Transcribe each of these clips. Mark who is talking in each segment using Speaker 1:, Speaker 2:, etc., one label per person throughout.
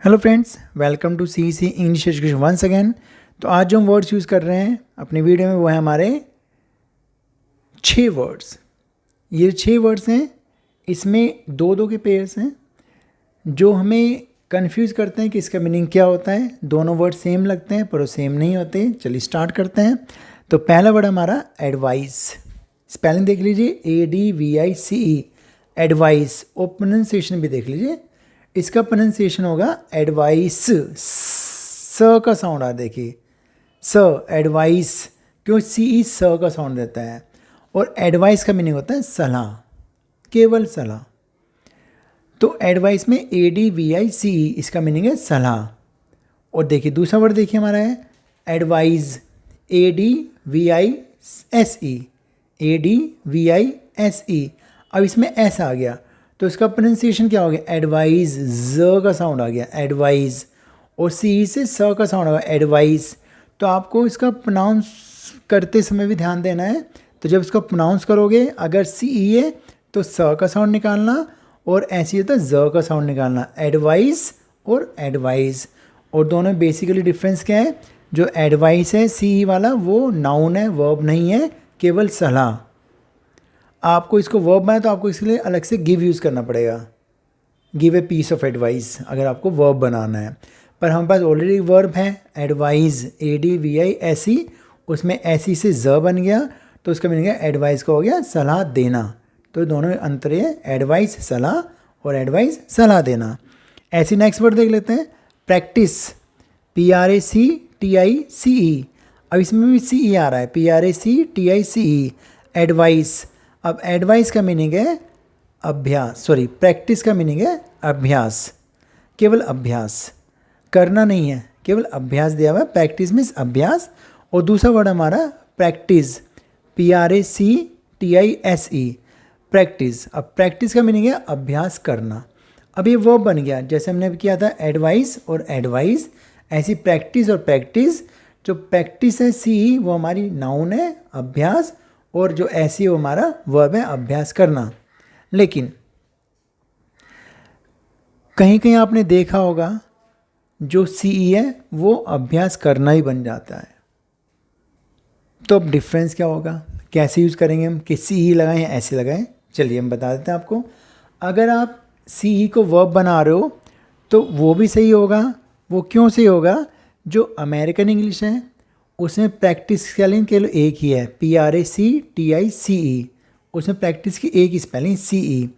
Speaker 1: Hello friends, welcome to C English education once again. तो आज जो हम वर्ड्स यूज़ कर रहे हैं अपनी वीडियो में वो है हमारे 6 वर्ड्स। ये 6 वर्ड्स हैं, इसमें दो दो के पेयर्स हैं जो हमें कंफ्यूज करते हैं कि इसका मीनिंग क्या होता है। दोनों वर्ड सेम लगते हैं पर वो सेम नहीं होते। चलिए स्टार्ट करते हैं। तो पहला वर्ड हमारा एडवाइस। स्पेलिंग देख लीजिए, ADVICE, एडवाइस। और प्रोनाउंसिएशन भी देख लीजिए, इसका प्रोनाउंसिएशन होगा एडवाइस। स का साउंड आ, देखिए स, एडवाइस। क्यों? CE स का साउंड देता है। और एडवाइस का मीनिंग होता है सलाह, केवल सलाह। तो एडवाइस में ADVICE, इसका मीनिंग है सलाह। और देखिए दूसरा वर्ड देखिए हमारा है एडवाइज, ADVISE, ADVISE। अब इसमें S आ गया तो इसका प्रोनाउंसिएशन क्या हो गया? एडवाइज। ज का साउंड आ गया, एडवाइज। और CE से स का साउंड होगा, एडवाइस। तो आपको इसका प्रोनाउंस करते समय भी ध्यान देना है। तो जब इसको प्रोनाउंस करोगे, अगर CE है तो स का साउंड निकालना, और ऐसे ही होता है ज का साउंड निकालना, एडवाइस और एडवाइस। और दोनों बेसिकली डिफरेंस क्या है? जो एडवाइस है CE वाला, वो नाउन है, वर्ब नहीं है, केवल सलाह। आपको इसको वर्ब में है तो आपको इसके लिए अलग से गिव यूज़ करना पड़ेगा, give a piece of advice, अगर आपको वर्ब बनाना है। पर हमारे पास ऑलरेडी वर्ब है एडवाइज, ADVISE। उसमें ऐसी से ज बन गया तो उसका मीनिंग है एडवाइस का हो गया सलाह देना। तो दोनों में अंतर है, एडवाइस सलाह और एडवाइस सलाह देना। ऐसी नेक्स्ट वर्ड देख लेते हैं, प्रैक्टिस, PRACTICE। अब इसमें भी CE आ रहा है, PRACTICE, एडवाइस। अब एडवाइस का मीनिंग है अभ्यास, प्रैक्टिस का मीनिंग है अभ्यास, केवल अभ्यास, करना नहीं है, केवल अभ्यास दिया हुआ है। प्रैक्टिस मीन्स अभ्यास। और दूसरा वर्ड हमारा प्रैक्टिस, PRACTISE, प्रैक्टिस। अब प्रैक्टिस का मीनिंग है अभ्यास करना। अब ये वर्ब बन गया, जैसे हमने किया था एडवाइस और एडवाइस, ऐसी प्रैक्टिस और प्रैक्टिस। जो प्रैक्टिस है CE, वो हमारी नाउन है, अभ्यास। और जो ऐसी वो हमारा वर्ब है, अभ्यास करना। लेकिन कहीं कहीं आपने देखा होगा जो CE है वो अभ्यास करना ही बन जाता है। तो अब डिफरेंस क्या होगा, कैसे यूज़ करेंगे हम, कि CE लगाएं या ऐसे लगाएं? चलिए हम बता देते हैं आपको। अगर आप CE को वर्ब बना रहे हो तो वो भी सही होगा। वो क्यों सही होगा? जो अमेरिकन इंग्लिश है उसमें प्रैक्टिस स्पेलिंग केवल एक ही है, PRACTICE। उसमें प्रैक्टिस की एक ही स्पेलिंग CE।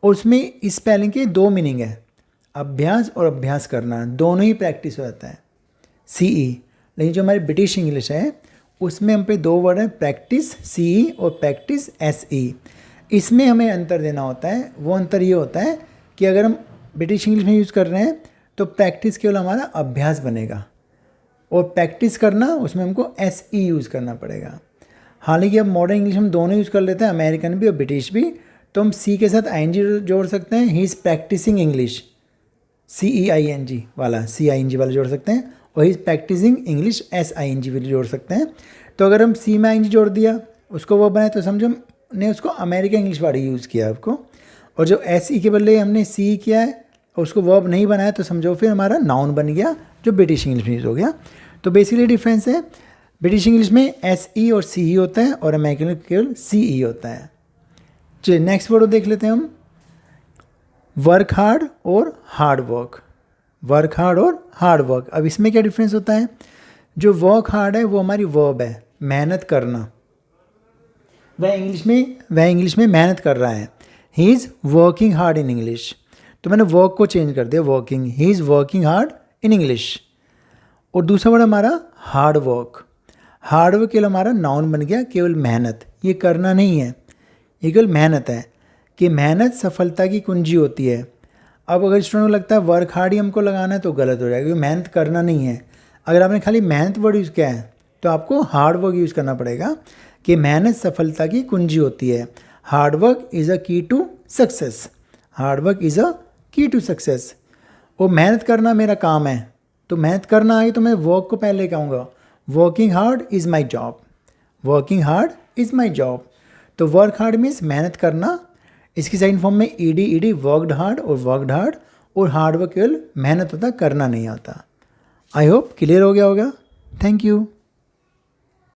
Speaker 1: और उसमें इस स्पेलिंग के 2 मीनिंग है, अभ्यास और अभ्यास करना, दोनों ही प्रैक्टिस हो जाता है CE। लेकिन जो हमारी ब्रिटिश इंग्लिश है उसमें हम पे 2 वर्ड हैं, प्रैक्टिस CE और प्रैक्टिस SE। इसमें हमें अंतर देना होता है। वो अंतर ये होता है कि अगर हम ब्रिटिश इंग्लिश में यूज़ कर रहे हैं तो प्रैक्टिस केवल हमारा अभ्यास बनेगा, और प्रैक्टिस करना उसमें हमको SE यूज़ करना पड़ेगा। हालांकि अब मॉडर्न इंग्लिश हम दोनों यूज़ कर लेते हैं, अमेरिकन भी और ब्रिटिश भी। तो हम C के साथ ING जोड़ सकते हैं, he is practising English, CEING वाला, CING वाला जोड़ सकते हैं। और he is practising English, SING भी जोड़ सकते हैं। तो अगर हम C में ING जोड़ दिया, उसको वो बनाए, तो समझो हमने उसको अमेरिकन इंग्लिश वाला यूज़ किया आपको। और जो SE के बदले हमने CE किया है और उसको वर्ब नहीं बनाया, तो समझो फिर हमारा नाउन बन गया जो ब्रिटिश इंग्लिश में यूज़ हो गया। तो बेसिकली डिफरेंस है, ब्रिटिश इंग्लिश में SE और CE होता है और अमेरिकन में केवल CE होता है। चलिए नेक्स्ट वर्ड देख लेते हैं हम, वर्क हार्ड और हार्ड वर्क। वर्क हार्ड और हार्ड वर्क। अब इसमें क्या डिफरेंस होता है? जो वर्क हार्ड है वो हमारी वर्ब है, मेहनत करना। वह इंग्लिश में मेहनत कर रहा है, he is working hard in English. तो मैंने वर्क को चेंज कर दिया, working, he is working hard in English. और दूसरा वर्ड हमारा हार्ड वर्क। हार्ड वर्क केवल हमारा नाउन बन गया, केवल मेहनत, ये करना नहीं है, ये केवल मेहनत है, कि मेहनत सफलता की कुंजी होती है। अब अगर स्टूडेंट को लगता है वर्क हार्ड ही हमको लगाना है तो गलत हो जाएगा, क्योंकि मेहनत करना नहीं है। अगर आपने खाली मेहनत वर्ड यूज़ किया है तो आपको हार्ड वर्क यूज़ करना पड़ेगा, कि मेहनत सफलता की कुंजी होती है। Hard work is a key to success, hard work is a key to success. और मेहनत करना मेरा काम है, तो मेहनत करना आई तो मैं वर्क को पहले कहूँगा, working hard is my job, working hard is my job. तो वर्क हार्ड मीन्स मेहनत करना। इसकी सेकंड फॉर्म में ED वर्कड हार्ड और वर्कड हार्ड। और हार्डवर्क केवल मेहनत होता, करना नहीं आता। आई होप क्लियर हो गया होगा। Thank you.